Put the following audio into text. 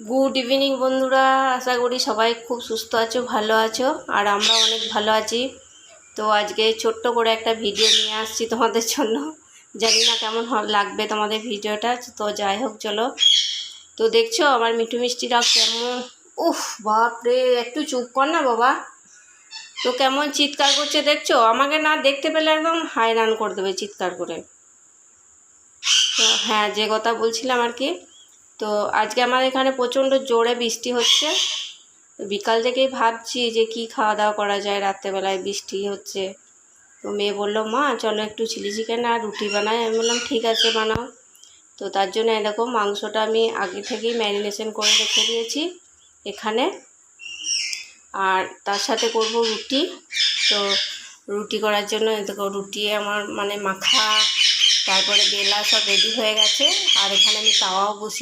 Good evening বন্ধুরা, আশা করি সবাই খুব সুস্থ আছো, ভালো আছো। আর আমরা অনেক ভালো আছি। তো আজকে ছোট্ট করে একটা ভিডিও নিয়ে আসছি তোমাদের জন্য। জানি না কেমন লাগবে তোমাদের ভিডিওটা, তো যাই হোক চলো। তো দেখছো আমার মিঠু মিষ্টিরা কেমন, উফ বাপরে, একটু চুপ কর না বাবা। তো কেমন চিৎকার করছে দেখছো, আমাকে না দেখতে পেলে একদম হায়রান করে দেবে চিৎকার করে। তো হ্যাঁ, যে কথা বলছিলাম আর কি, তো আজকে আমার এখানে প্রচণ্ড জোরে বৃষ্টি হচ্ছে। বিকাল থেকেই ভাবছি যে কি খাওয়া দাওয়া করা যায়, রাত্রেবেলায় বৃষ্টি হচ্ছে। তো মেয়ে বললো, মা চলো একটু চিলি চিকেন আর রুটি বানাই। আমি বললাম ঠিক আছে বানাও। তো তার জন্য এরকম মাংসটা আমি আগে থেকেই ম্যারিনেশন করে রেখে দিয়েছি এখানে। আর তার সাথে করব রুটি। তো রুটি করার জন্য দেখো রুটি আমার মানে মাখা, তারপরে বেলা সব রেডি হয়ে গেছে। আর এখানে আমি তাওয়াও বসিয়ে